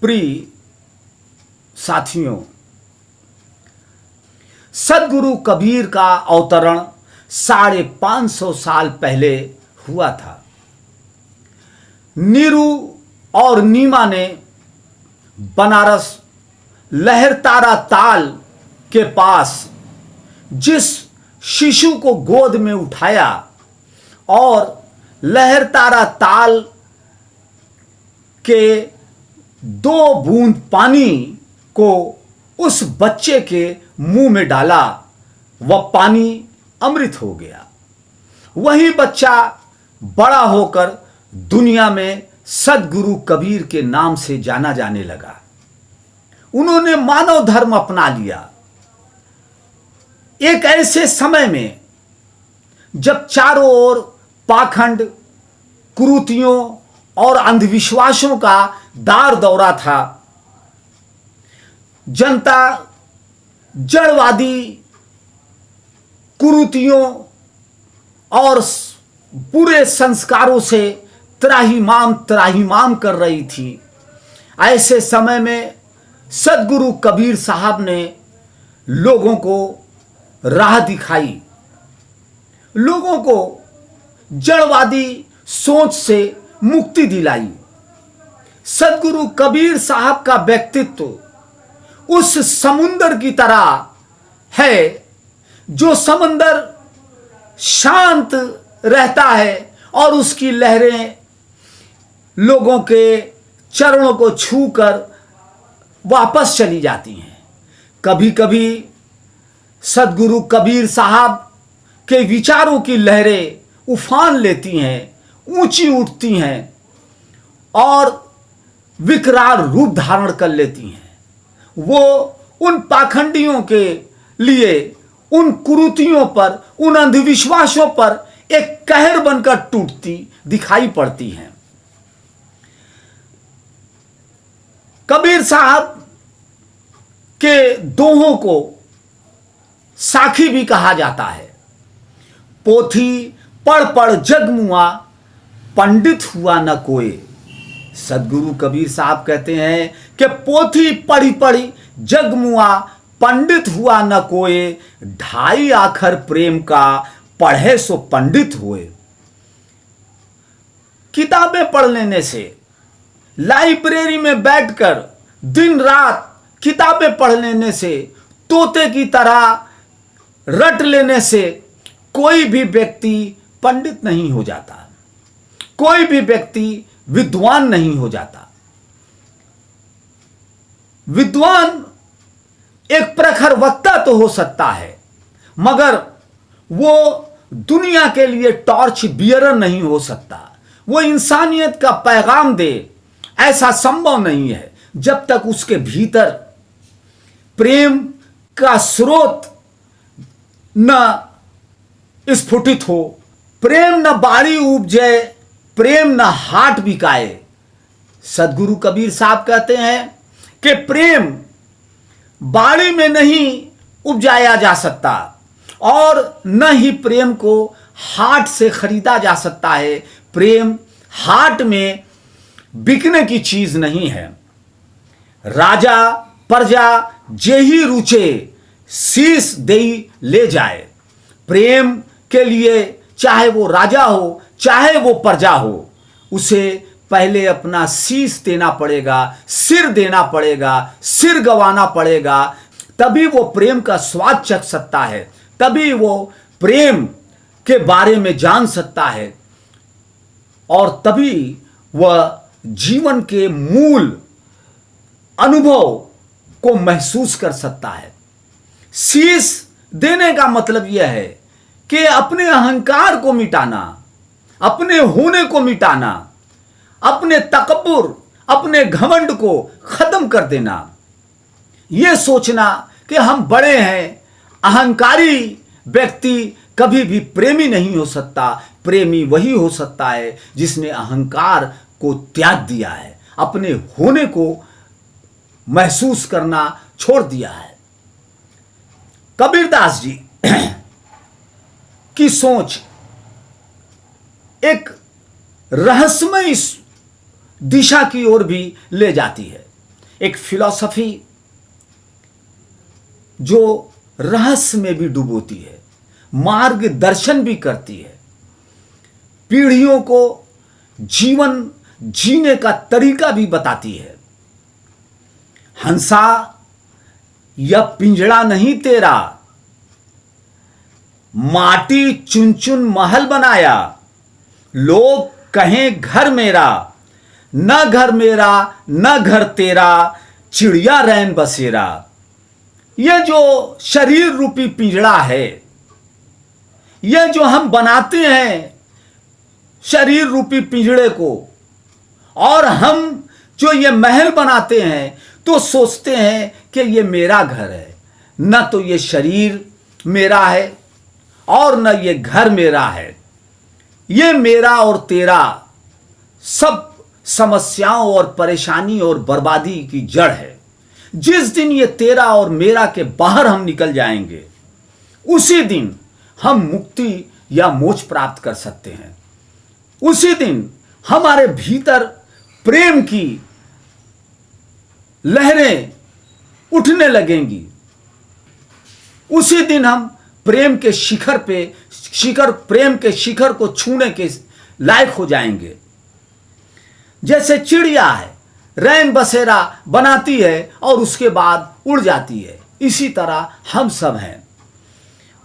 प्रिय साथियों, सदगुरु कबीर का अवतरण 550 साल पहले हुआ था। नीरू और नीमा ने बनारस लहरतारा ताल के पास जिस शिशु को गोद में उठाया और लहरतारा ताल के 2 बूंद पानी को उस बच्चे के मुंह में डाला, वह पानी अमृत हो गया। वही बच्चा बड़ा होकर दुनिया में सदगुरु कबीर के नाम से जाना जाने लगा। उन्होंने मानव धर्म अपना लिया। एक ऐसे समय में जब चारों ओर पाखंड, कुरीतियों और अंधविश्वासों का दार दौरा था, जनता जड़वादी कुरीतियों और बुरे संस्कारों से त्राहिमाम कर रही थी। ऐसे समय में सदगुरु कबीर साहब ने लोगों को राह दिखाई, लोगों को जड़वादी सोच से मुक्ति दिलाई। सदगुरु कबीर साहब का व्यक्तित्व उस समुंदर की तरह है जो समंदर शांत रहता है और उसकी लहरें लोगों के चरणों को छूकर वापस चली जाती हैं। कभी कभी सदगुरु कबीर साहब के विचारों की लहरें उफान लेती हैं, ऊंची उठती हैं और विकराल रूप धारण कर लेती हैं। वो उन पाखंडियों के लिए, उन कुरीतियों पर, उन अंधविश्वासों पर एक कहर बनकर टूटती दिखाई पड़ती हैं। कबीर साहब के दोहों को साखी भी कहा जाता है। पोथी पढ़ पढ़ जग मुआ, पंडित हुआ न कोई। सदगुरु कबीर साहब कहते हैं कि पोथी पढ़ी पढ़ी जग मुआ, पंडित हुआ न कोई। 2.5 आखर प्रेम का, पढ़े सो पंडित हुए। किताबें पढ़ लेने से, लाइब्रेरी में बैठकर दिन रात किताबें पढ़ लेने से, तोते की तरह रट लेने से कोई भी व्यक्ति पंडित नहीं हो जाता, कोई भी व्यक्ति विद्वान नहीं हो जाता। विद्वान एक प्रखर वक्ता तो हो सकता है, मगर वो दुनिया के लिए टॉर्च बियरर नहीं हो सकता। वो इंसानियत का पैगाम दे, ऐसा संभव नहीं है जब तक उसके भीतर प्रेम का स्रोत न स्फुटित हो। प्रेम न बाड़ी उपजे, प्रेम न हाट बिकाए। सदगुरु कबीर साहब कहते हैं कि प्रेम बाड़ी में नहीं उपजाया जा सकता और न ही प्रेम को हाट से खरीदा जा सकता है। प्रेम हाट में बिकने की चीज नहीं है। राजा प्रजा जेही रुचे, शीश देई ले जाए। प्रेम के लिए चाहे वो राजा हो, चाहे वो प्रजा हो, उसे पहले अपना शीश देना पड़ेगा, सिर देना पड़ेगा, सिर गंवाना पड़ेगा, तभी वो प्रेम का स्वाद चख सकता है, तभी वो प्रेम के बारे में जान सकता है और तभी वह जीवन के मूल अनुभव को महसूस कर सकता है। शीश देने का मतलब यह है कि अपने अहंकार को मिटाना, अपने होने को मिटाना, अपने तकब्बुर, अपने घमंड को खत्म कर देना। यह सोचना कि हम बड़े हैं। अहंकारी व्यक्ति कभी भी प्रेमी नहीं हो सकता। प्रेमी वही हो सकता है जिसने अहंकार को त्याग दिया है, अपने होने को महसूस करना छोड़ दिया है। कबीरदास जी की सोच एक रहस्यमय दिशा की ओर भी ले जाती है। एक फिलॉसफी जो रहस्य में भी डुबोती है, मार्गदर्शन भी करती है, पीढ़ियों को जीवन जीने का तरीका भी बताती है। हंसा, यह पिंजड़ा नहीं तेरा, माटी चुन चुन महल बनाया, लोग कहें घर मेरा, न घर मेरा न घर तेरा, चिड़िया रैन बसेरा। यह जो शरीर रूपी पिंजड़ा है, यह जो हम बनाते हैं शरीर रूपी पिंजड़े को, और हम जो ये महल बनाते हैं तो सोचते हैं कि ये मेरा घर है। न तो ये शरीर मेरा है और न ये घर मेरा है। ये मेरा और तेरा सब समस्याओं और परेशानी और बर्बादी की जड़ है। जिस दिन ये तेरा और मेरा के बाहर हम निकल जाएंगे, उसी दिन हम मुक्ति या मोक्ष प्राप्त कर सकते हैं। उसी दिन हमारे भीतर प्रेम की लहरें उठने लगेंगी। उसी दिन हम प्रेम के शिखर को छूने के लायक हो जाएंगे। जैसे चिड़िया है, रैन बसेरा बनाती है और उसके बाद उड़ जाती है, इसी तरह हम सब हैं।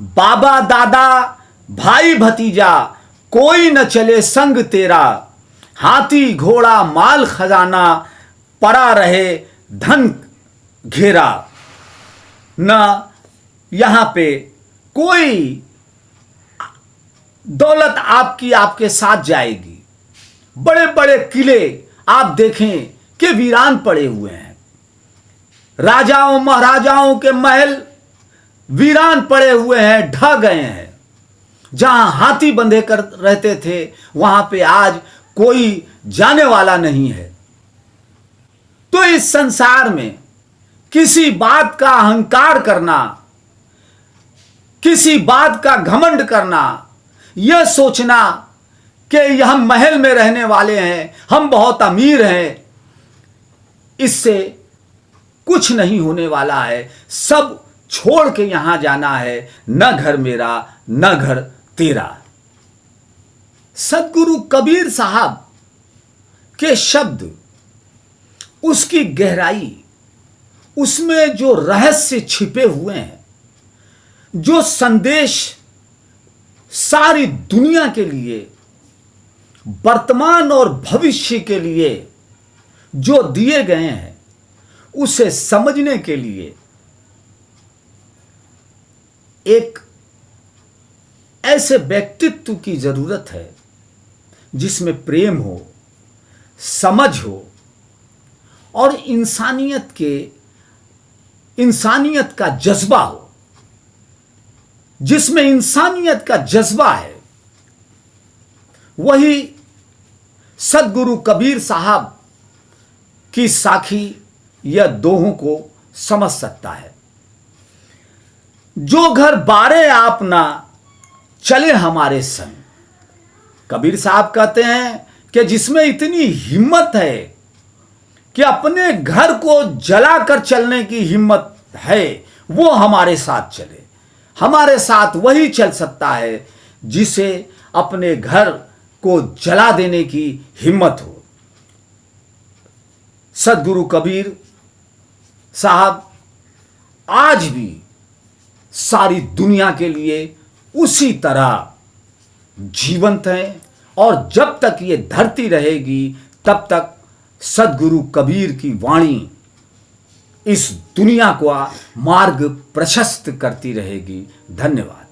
बाबा दादा भाई भतीजा कोई न चले संग तेरा, हाथी घोड़ा माल खजाना पड़ा रहे धन घेरा। न यहां पे कोई दौलत आपके साथ जाएगी। बड़े बड़े किले आप देखें कि वीरान पड़े हुए हैं। राजाओं महाराजाओं के महल वीरान पड़े हुए हैं, ढह गए हैं। जहां हाथी बंधे कर रहते थे, वहां पे आज कोई जाने वाला नहीं है। तो इस संसार में किसी बात का अहंकार करना, किसी बात का घमंड करना, यह सोचना कि हम महल में रहने वाले हैं, हम बहुत अमीर हैं, इससे कुछ नहीं होने वाला है। सब छोड़ के यहां जाना है। न घर मेरा न घर तेरा। सदगुरु कबीर साहब के शब्द, उसकी गहराई, उसमें जो रहस्य छिपे हुए हैं, जो संदेश सारी दुनिया के लिए, वर्तमान और भविष्य के लिए जो दिए गए हैं, उसे समझने के लिए एक ऐसे व्यक्तित्व की जरूरत है जिसमें प्रेम हो, समझ हो और इंसानियत का जज्बा हो। जिसमें इंसानियत का जज्बा है, वही सदगुरु कबीर साहब की साखी या दोहों को समझ सकता है। जो घर बारे आप ना चले हमारे संग। कबीर साहब कहते हैं कि जिसमें इतनी हिम्मत है कि अपने घर को जलाकर चलने की हिम्मत है, वो हमारे साथ चले। हमारे साथ वही चल सकता है जिसे अपने घर को जला देने की हिम्मत हो। सदगुरु कबीर साहब आज भी सारी दुनिया के लिए उसी तरह जीवंत हैं, और जब तक ये धरती रहेगी तब तक सदगुरु कबीर की वाणी इस दुनिया को मार्ग प्रशस्त करती रहेगी। धन्यवाद।